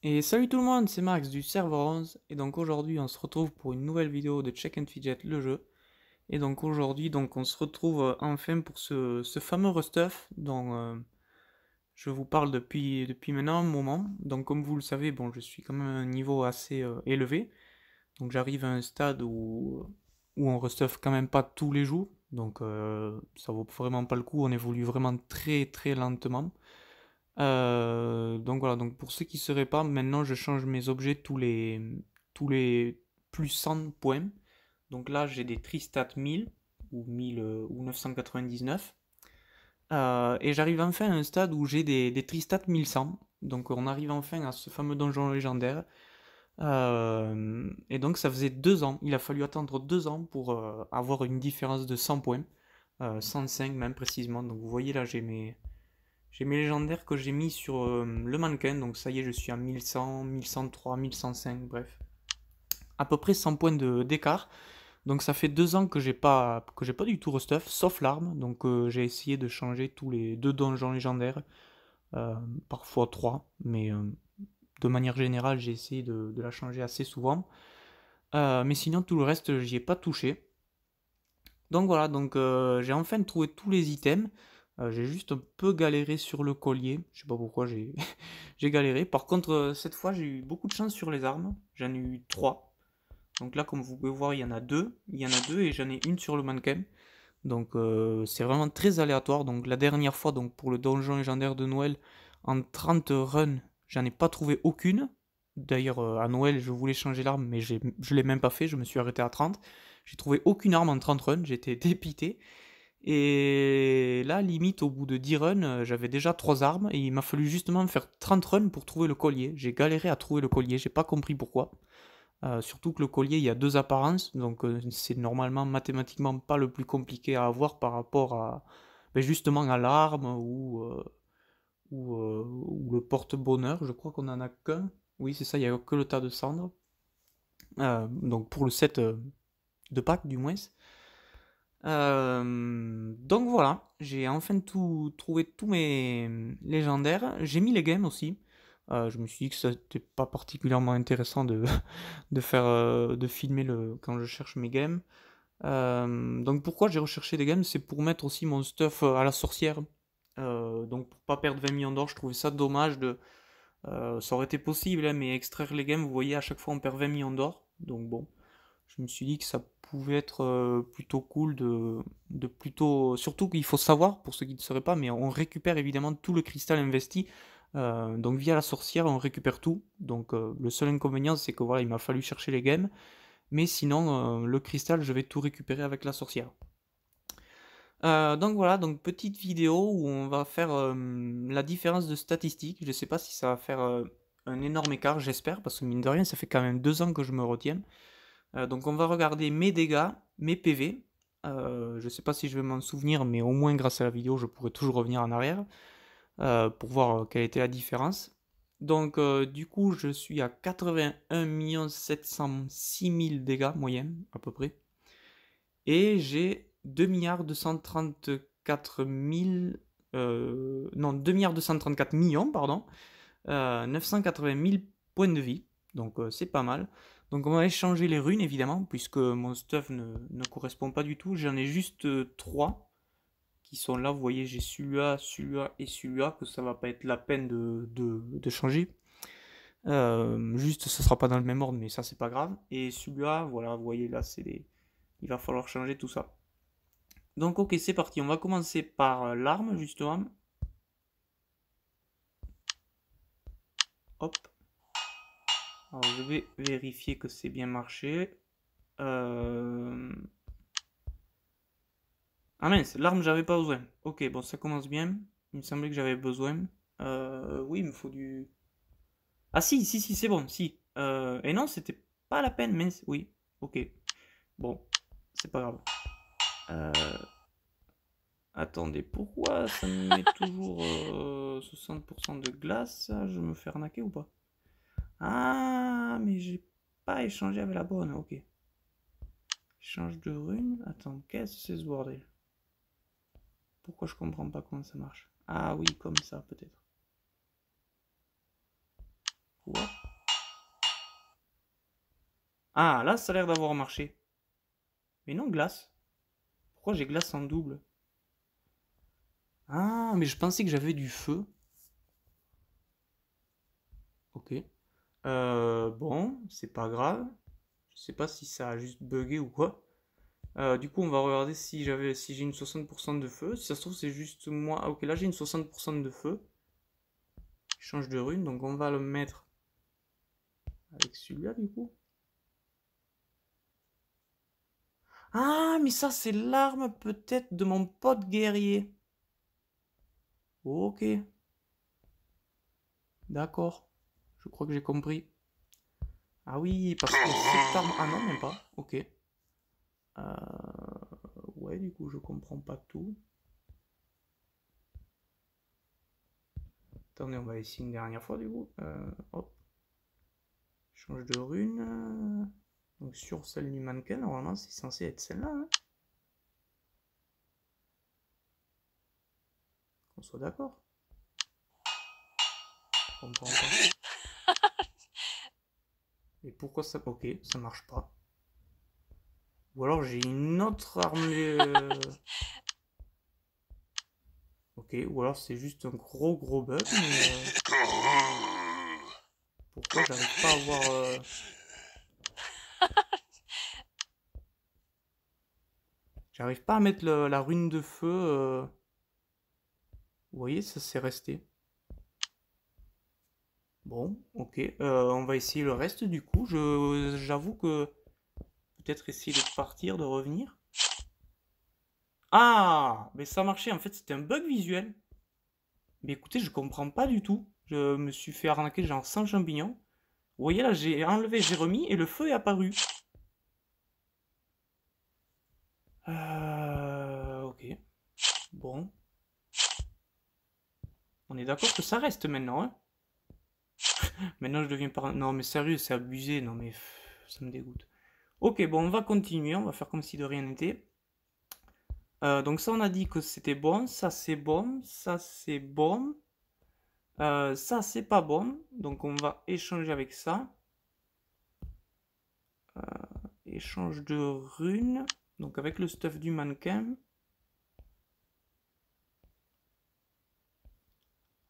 Et salut tout le monde, c'est Max du serveur 11 et donc aujourd'hui on se retrouve pour une nouvelle vidéo de Check and Fidget le jeu. Et donc aujourd'hui on se retrouve enfin pour ce fameux Restuff dont je vous parle depuis maintenant un moment. Donc comme vous le savez, bon je suis quand même à un niveau assez élevé. Donc j'arrive à un stade où on restuff quand même pas tous les jours. Donc ça vaut vraiment pas le coup, on évolue vraiment très très lentement. Donc voilà, donc pour ceux qui ne sauraient pas, maintenant je change mes objets tous les plus 100 points. Donc là j'ai des Tristat 1000 ou 1000 ou 999. Et j'arrive enfin à un stade où j'ai des Tristat 1100. Donc on arrive enfin à ce fameux donjon légendaire. Et donc ça faisait 2 ans, il a fallu attendre 2 ans pour avoir une différence de 100 points. 105 même précisément. Donc vous voyez là j'ai mes légendaires que j'ai mis sur le mannequin, donc ça y est, je suis à 1100, 1103, 1105, bref. À peu près 100 points d'écart. Donc ça fait 2 ans que j'ai pas du tout restuff, sauf l'arme. Donc j'ai essayé de changer tous les deux donjons légendaires, euh, parfois trois, mais de manière générale, j'ai essayé de la changer assez souvent. Mais sinon, tout le reste, j'y ai pas touché. Donc voilà, donc j'ai enfin trouvé tous les items. J'ai juste un peu galéré sur le collier. Je sais pas pourquoi j'ai galéré. Par contre, cette fois, j'ai eu beaucoup de chance sur les armes. J'en ai eu trois. Donc là, comme vous pouvez voir, il y en a deux. Il y en a deux et j'en ai une sur le mannequin. Donc c'est vraiment très aléatoire. Donc la dernière fois, donc pour le donjon légendaire de Noël, en 30 runs, j'en ai pas trouvé aucune. D'ailleurs, à Noël, je voulais changer l'arme, mais je l'ai même pas fait. Je me suis arrêté à 30. J'ai trouvé aucune arme en 30 runs. J'étais dépité. Et là, limite, au bout de 10 runs, j'avais déjà 3 armes et il m'a fallu justement faire 30 runs pour trouver le collier. J'ai galéré à trouver le collier, j'ai pas compris pourquoi. Surtout que le collier, il y a deux apparences, donc c'est normalement mathématiquement pas le plus compliqué à avoir par rapport à ben, justement à l'arme ou le porte-bonheur. Je crois qu'on en a qu'un. Oui, c'est ça, il y a que le tas de cendres. Donc pour le set de Pâques, du moins. Donc voilà, j'ai enfin tout trouvé tous mes légendaires. J'ai mis les games aussi. Je me suis dit que c'était pas particulièrement intéressant de filmer quand je cherche mes games. Donc pourquoi j'ai recherché des games, c'est pour mettre aussi mon stuff à la sorcière. Donc pour pas perdre 20 millions d'or, je trouvais ça dommage ça aurait été possible, hein, mais extraire les games, vous voyez, à chaque fois on perd 20 millions d'or. Donc bon, je me suis dit que ça pouvait être plutôt cool de plutôt. Surtout qu'il faut savoir, pour ceux qui ne sauraient pas, mais on récupère évidemment tout le cristal investi. Donc via la sorcière, on récupère tout. Donc le seul inconvénient, c'est que voilà, il m'a fallu chercher les games. Mais sinon, le cristal, je vais tout récupérer avec la sorcière. Donc voilà, donc petite vidéo où on va faire la différence de statistiques. Je sais pas si ça va faire un énorme écart, j'espère, parce que mine de rien, ça fait quand même 2 ans que je me retiens. Donc on va regarder mes dégâts, mes PV. Je sais pas si je vais m'en souvenir, mais au moins grâce à la vidéo, je pourrai toujours revenir en arrière pour voir quelle était la différence. Donc du coup, je suis à 81 706 000 dégâts moyens à peu près. Et j'ai 2 234 000... non, 2 234 millions, pardon, 980 000 points de vie. Donc c'est pas mal. Donc on va échanger les runes évidemment, puisque mon stuff ne correspond pas du tout. J'en ai juste 3 qui sont là. Vous voyez, j'ai celui-là, celui-là et celui-là, que ça va pas être la peine de changer. Juste, ce sera pas dans le même ordre, mais ça c'est pas grave. Et celui-là, voilà, vous voyez là, il va falloir changer tout ça. Donc ok, c'est parti. On va commencer par l'arme justement. Hop. Alors je vais vérifier que c'est bien marché. Euh... Ah mince, l'arme j'avais pas besoin. Ok, bon ça commence bien. Il me semblait que j'avais besoin. Oui, il me faut du... Ah si, si, si, c'est bon, si. Et non, c'était pas la peine, mince. Oui, ok. Bon, c'est pas grave. Euh... Attendez, pourquoi ça me met toujours 60% de glace? Je me fais arnaquer ou pas? Ah, mais j'ai pas échangé avec la bonne, ok. Change de rune. Attends, qu'est-ce que c'est ce bordel? Pourquoi je comprends pas comment ça marche? Ah oui, comme ça peut-être. Quoi? Ah, là, ça a l'air d'avoir marché. Mais non, glace. Pourquoi j'ai glace en double? Ah, mais je pensais que j'avais du feu. Ok. Bon, c'est pas grave. Je sais pas si ça a juste bugué ou quoi. Du coup, on va regarder si j'ai une 60% de feu. Si ça se trouve, c'est juste moi. Ah, ok, là j'ai une 60% de feu. Je change de rune, donc on va le mettre avec celui-là du coup. Ah, mais ça, c'est l'arme peut-être de mon pote guerrier. Ok, d'accord. Je crois que j'ai compris. Ah oui, parce que cette arme... Ah non, même pas. Ok. Ouais, du coup, je comprends pas tout. Attendez, on va essayer une dernière fois, du coup. Hop. Change de rune. Donc sur celle du mannequin, normalement, c'est censé être celle-là. Hein. Qu'on soit d'accord. Je comprends pas. Et pourquoi ça... Ok, ça marche pas. Ou alors j'ai une autre arme... Ok, ou alors c'est juste un gros bug, mais... Pourquoi j'arrive pas à voir... J'arrive pas à mettre la rune de feu... Vous voyez, ça s'est resté. Bon, ok. On va essayer le reste du coup. J'avoue que... Peut-être essayer de partir, de revenir. Ah! Mais ça marchait, en fait, c'était un bug visuel. Mais écoutez, je comprends pas du tout. Je me suis fait arnaquer genre sans champignons. Vous voyez là, j'ai enlevé, j'ai remis et le feu est apparu. Ok. Bon. On est d'accord que ça reste maintenant, hein? Maintenant je deviens par... Non mais sérieux, c'est abusé. Non mais ça me dégoûte. Ok, bon, on va continuer. On va faire comme si de rien n'était. Donc ça, on a dit que c'était bon. Ça, c'est bon. Ça, c'est bon. Ça, c'est pas bon. Donc on va échanger avec ça. Échange de runes. Donc avec le stuff du mannequin.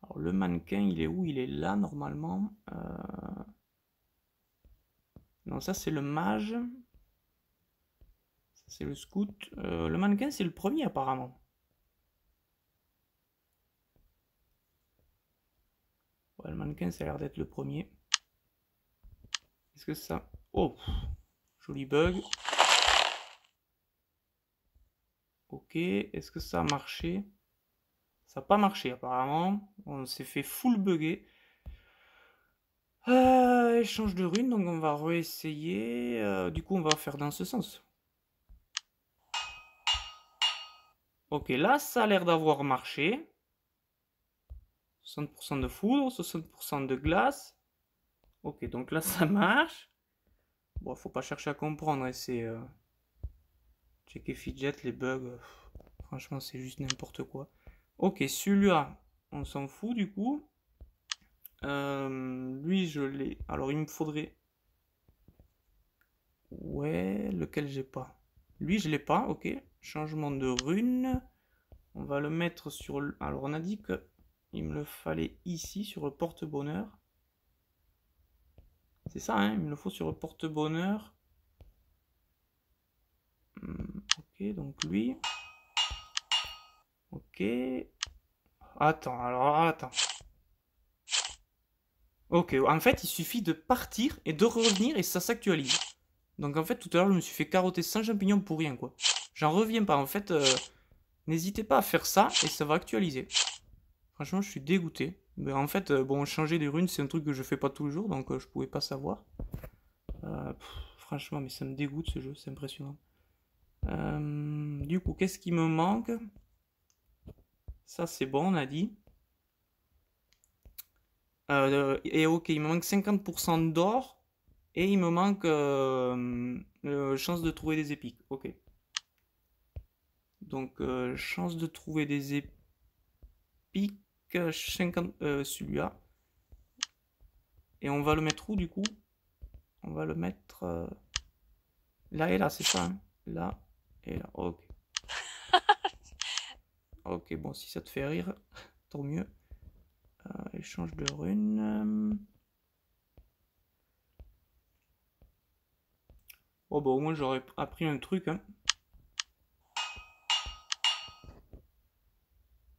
Alors le mannequin, il est où? Il est là normalement. Non, ça c'est le mage. Ça c'est le scout. Le mannequin, c'est le premier apparemment. Ouais, le mannequin, ça a l'air d'être le premier. Est-ce que ça... Oh, joli bug. Ok, est-ce que ça a marché? Ça n'a pas marché apparemment. On s'est fait full bugger. Échange de runes, donc on va réessayer. Du coup, on va faire dans ce sens. Ok, là, ça a l'air d'avoir marché. 60% de foudre, 60% de glace. Ok, donc là, ça marche. Bon, faut pas chercher à comprendre. Hein, c'est checker fidget, les bugs. Franchement, c'est juste n'importe quoi. Ok, celui-là, on s'en fout du coup. Lui, je l'ai. Alors, il me faudrait. Ouais, lequel j'ai pas. Lui, je l'ai pas, ok. Changement de rune. On va le mettre sur... Alors, on a dit que il me le fallait ici, sur le porte-bonheur. C'est ça, hein, il me le faut sur le porte-bonheur. Ok, donc lui. Ok. Attends, alors, attends. Ok, en fait, il suffit de partir et de revenir et ça s'actualise. Donc en fait, tout à l'heure, je me suis fait carotter sans champignons pour rien, quoi. J'en reviens pas. En fait, n'hésitez pas à faire ça et ça va actualiser. Franchement, je suis dégoûté. Mais en fait, bon, changer des runes, c'est un truc que je fais pas tous les jours, donc je pouvais pas savoir. Franchement, mais ça me dégoûte ce jeu, c'est impressionnant. Du coup, qu'est-ce qui me manque? Ça, c'est bon, on a dit. Et ok, il me manque 50% d'or. Et il me manque chance de trouver des épiques. Ok. Donc, chance de trouver des épiques. 50, celui-là. Et on va le mettre où du coup? On va le mettre là et là, c'est ça, hein? Là et là. Ok. Ok, bon, si ça te fait rire, tant mieux. Échange de runes. Oh bah au moins j'aurais appris un truc, hein.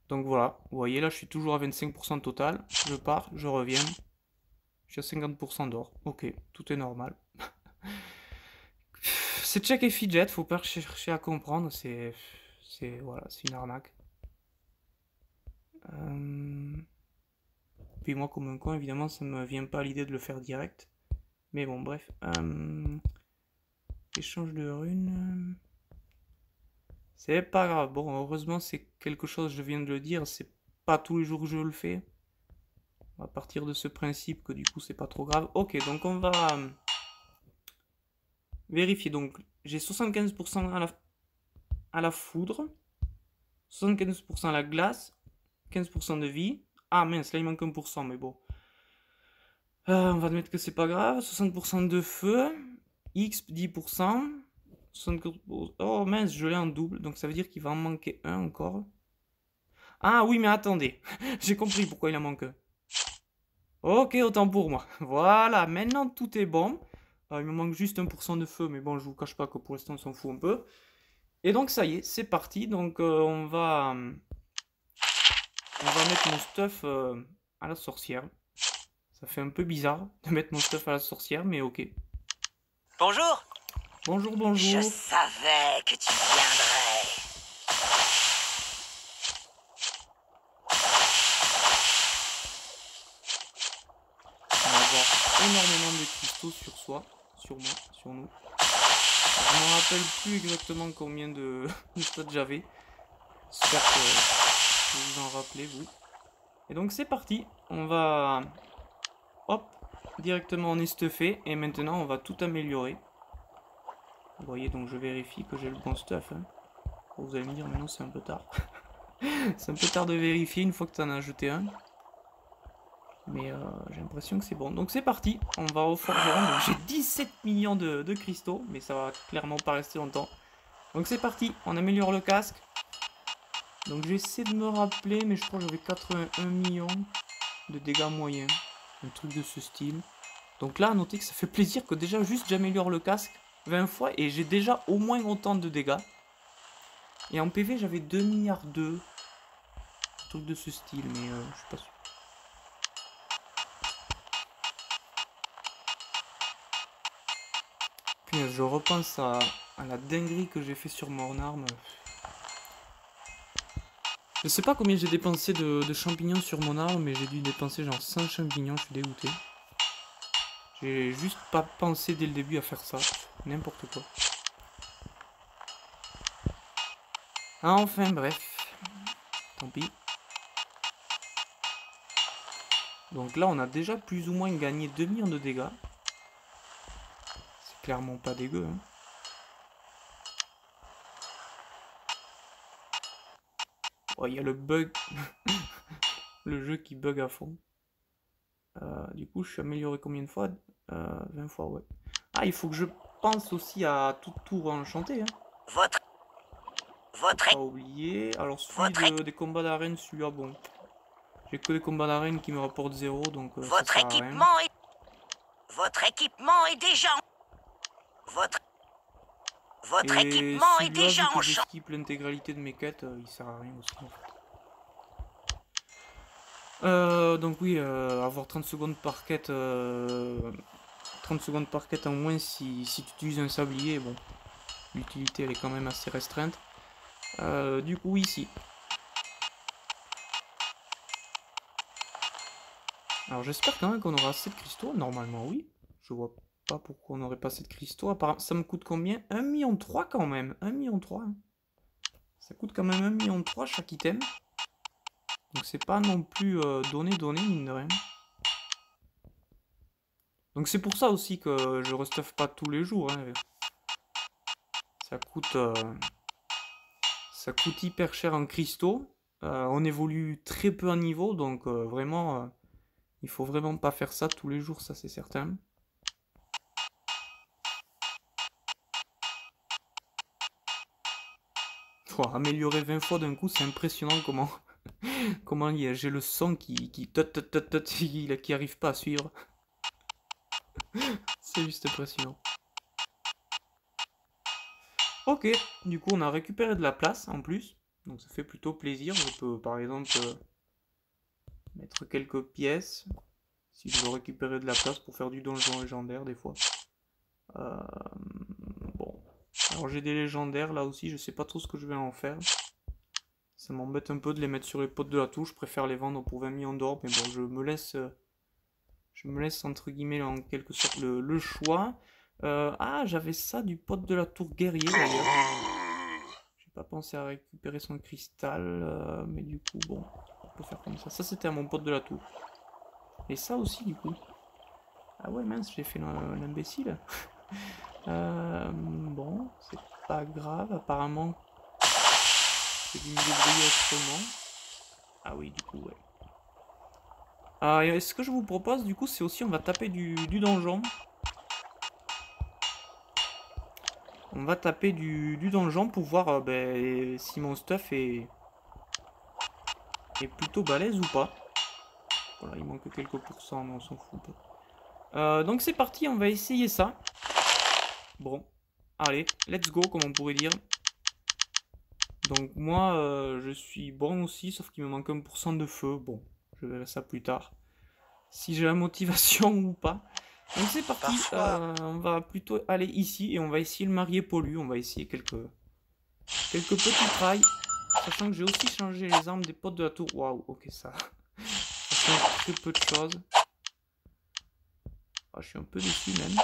Donc voilà, vous voyez là je suis toujours à 25% total. Je pars, je reviens. Je suis à 50% d'or. Ok, tout est normal. C'est check et fidget, faut pas chercher à comprendre, voilà, c'est une arnaque. Puis moi comme un con évidemment ça me vient pas à l'idée de le faire direct. Mais bon bref. Échange de runes. C'est pas grave. Bon, heureusement, c'est quelque chose, je viens de le dire, c'est pas tous les jours que je le fais. On va partir de ce principe que du coup, c'est pas trop grave. Ok, donc on va vérifier. Donc, j'ai 75% à la foudre, 75% à la glace, 15% de vie. Ah mince, là il manque 1%, mais bon. On va admettre que c'est pas grave. 60% de feu, X 10%. 74%. Oh mince, je l'ai en double, donc ça veut dire qu'il va en manquer un encore. Ah oui, mais attendez, j'ai compris pourquoi il en manque un. Ok, autant pour moi. Voilà, maintenant tout est bon. Il me manque juste 1% de feu, mais bon, je vous cache pas que pour l'instant on s'en fout un peu. Et donc ça y est, c'est parti. Donc on va mettre mon stuff à la sorcière. Ça fait un peu bizarre de mettre mon stuff à la sorcière, mais ok. Bonjour. Bonjour, Je bonjour. savais que tu viendrais. On va avoir énormément de cristaux sur soi, sur moi, sur nous. Je ne me rappelle plus exactement combien de stades j'avais. J'espère que vous vous en rappelez, vous. Et donc c'est parti. On va... Hop, directement on est stuffé. Et maintenant on va tout améliorer. Vous voyez, donc je vérifie que j'ai le bon stuff. Hein. Vous allez me dire, maintenant c'est un peu tard. C'est un peu tard de vérifier une fois que tu en as ajouté un. Mais j'ai l'impression que c'est bon. Donc c'est parti, on va au forgeron. Donc j'ai 17 millions de cristaux, mais ça va clairement pas rester longtemps. Donc c'est parti, on améliore le casque. Donc j'essaie de me rappeler, mais je crois que j'avais 81 millions de dégâts moyens. Un truc de ce style. Donc là, à noter que ça fait plaisir que déjà juste j'améliore le casque 20 fois et j'ai déjà au moins autant de dégâts. Et en PV, j'avais 2 milliards 2. Un truc de ce style, mais je suis pas sûr. Punaise, je repense à la dinguerie que j'ai fait sur mon arme. Je sais pas combien j'ai dépensé de champignons sur mon arme, mais j'ai dû dépenser genre 100 champignons, je suis dégoûté. J'ai juste pas pensé dès le début à faire ça. N'importe quoi. Ah, enfin, bref. Tant pis. Donc là, on a déjà plus ou moins gagné 2 millions de dégâts. C'est clairement pas dégueu, hein. Oh, il y a le bug. Le jeu qui bug à fond. Du coup, je suis amélioré combien de fois 20 fois, ouais. Ah, il faut que je pense aussi à tout tour enchanté, hein. Votre Pas oublier. Alors, celui des combats d'arène, celui-là, bon. J'ai que des combats d'arène qui me rapportent 0, donc ça votre sert à rien. équipement est votre équipement est déjà votre Et équipement est celui-là, déjà vu que en je champ. skip l'intégralité de mes quêtes, il sert à rien aussi, en fait. Donc oui, avoir 30 secondes par quête, 30 secondes par quête en moins si tu utilises un sablier, bon, l'utilité elle est quand même assez restreinte. Du coup ici. Alors j'espère quand même qu'on aura assez de cristaux, normalement oui. Je vois pas pourquoi on n'aurait pas assez de cristaux. Apparemment, ça me coûte combien? 1,3 million quand même, 1,3 million. Hein. Ça coûte quand même 1,3 million chaque item. Donc c'est pas non plus donné, mine de rien. Donc c'est pour ça aussi que je restuff pas tous les jours. Hein. Ça coûte hyper cher en cristaux. On évolue très peu en niveau, donc vraiment, Il faut vraiment pas faire ça tous les jours, ça c'est certain. Faut améliorer 20 fois d'un coup, c'est impressionnant comment, comment j'ai le son qui arrive pas à suivre. C'est juste impressionnant. Ok, du coup on a récupéré de la place en plus, donc ça fait plutôt plaisir. Je peux par exemple mettre quelques pièces, si je veux récupérer de la place pour faire du donjon légendaire des fois. Euh, bon, alors j'ai des légendaires là aussi, je sais pas trop ce que je vais en faire. Ça m'embête un peu de les mettre sur les potes de la touche, je préfère les vendre pour 20 millions d'or, mais bon, je me laisse entre guillemets en quelque sorte le choix. Ah, j'avais ça du pote de la tour guerrier d'ailleurs. J'ai pas pensé à récupérer son cristal, mais du coup, bon, on peut faire comme ça. Ça, c'était à mon pote de la tour. Et ça aussi, du coup. Ah ouais, mince, j'ai fait l'imbécile. Bon, c'est pas grave, apparemment. J'ai dû me débrouiller autrement. Ah oui, du coup, ouais. Ah, et ce que je vous propose, du coup, c'est aussi, on va taper du donjon. On va taper du donjon pour voir ben, si mon stuff est plutôt balèze ou pas. Voilà, il manque quelques pourcents, mais on s'en fout. Donc c'est parti, on va essayer ça. Bon, allez, let's go, comme on pourrait dire. Donc moi, je suis bon aussi, sauf qu'il me manque 1% de feu. Bon, je verrai ça plus tard. Si j'ai la motivation ou pas. Donc c'est parti, on va plutôt aller ici et on va essayer le marié pollu. On va essayer quelques petits trails. Sachant que j'ai aussi changé les armes des potes de la tour. Waouh, ok, ça change très peu de choses. Ah, je suis un peu déçu même.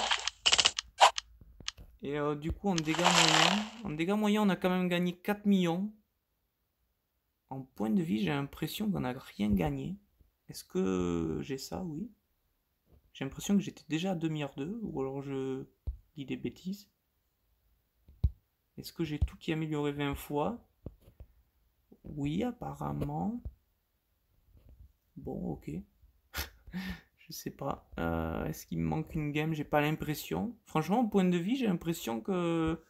Et du coup, en dégâts moyens, on a quand même gagné 4 millions. En point de vie, j'ai l'impression qu'on n'a rien gagné. Est-ce que j'ai ça? Oui. J'ai l'impression que j'étais déjà à 2 milliards 2, ou alors je dis des bêtises. Est-ce que j'ai tout qui est amélioré 20 fois? Oui, apparemment. Bon, ok. Je sais pas. Est-ce qu'il me manque une game? J'ai pas l'impression. Franchement, au point de vie, j'ai l'impression que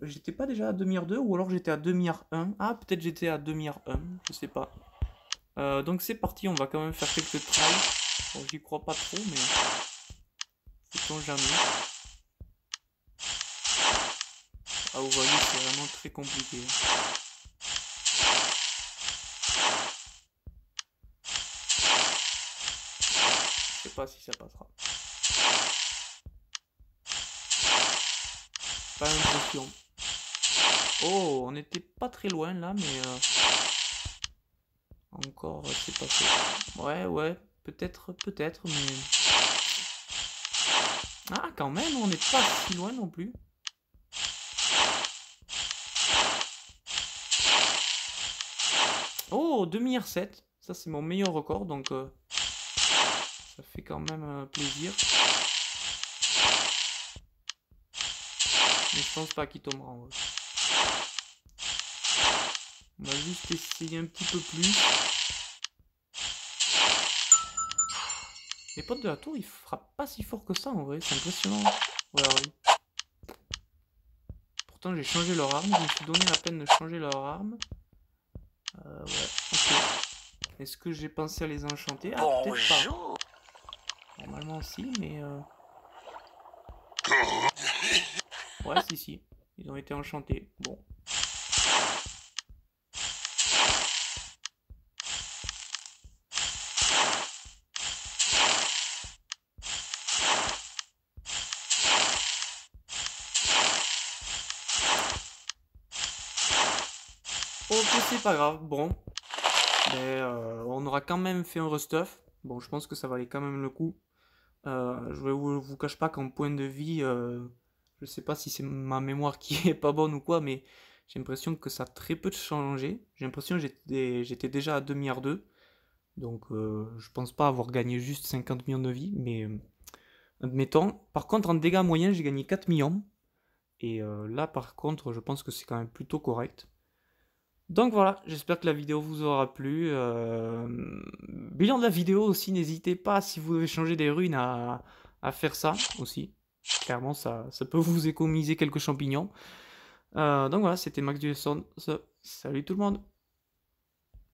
j'étais pas déjà à 2 milliards 2 ou alors j'étais à 2 milliards 1. Ah, peut-être j'étais à 2 milliards 1. Je sais pas. Donc c'est parti, on va quand même faire quelques tries. Bon, j'y crois pas trop, mais sait-on jamais. Ah, vous voyez, c'est vraiment très compliqué. Je sais pas si ça passera. Pas l'impression. Oh, on était pas très loin là, mais encore, c'est pas fait. Ouais, peut-être, mais... Ah, quand même, on n'est pas si loin non plus. Oh, 2 milliards 7. Ça, c'est mon meilleur record, donc ça fait quand même plaisir. Mais je pense pas qu'il tombera en vrai. On va juste essayer un petit peu plus. Les potes de la tour, ils frappent pas si fort que ça en vrai, c'est impressionnant. Ouais, ouais. Pourtant, j'ai changé leur arme, je me suis donné la peine de changer leur arme. Ouais, ok. Est-ce que j'ai pensé à les enchanter? Ah, peut-être pas. Normalement, si, mais... Ouais, si. Ils ont été enchantés. Bon. Ok, c'est pas grave. Bon. Mais on aura quand même fait un restuff. Bon, je pense que ça valait quand même le coup. Je vous cache pas qu'en point de vie, je sais pas si c'est ma mémoire qui est pas bonne ou quoi, mais j'ai l'impression que ça a très peu changé. J'ai l'impression que j'étais déjà à 2 milliards 2. Donc je pense pas avoir gagné juste 50 millions de vie, mais admettons. Par contre, en dégâts moyens, j'ai gagné 4 millions. Et là, par contre, je pense que c'est quand même plutôt correct. Donc voilà, j'espère que la vidéo vous aura plu. Bilan de la vidéo aussi, n'hésitez pas si vous devez changer des runes à faire ça aussi. Clairement, ça peut vous économiser quelques champignons. Donc voilà, c'était Max du Son. Salut tout le monde!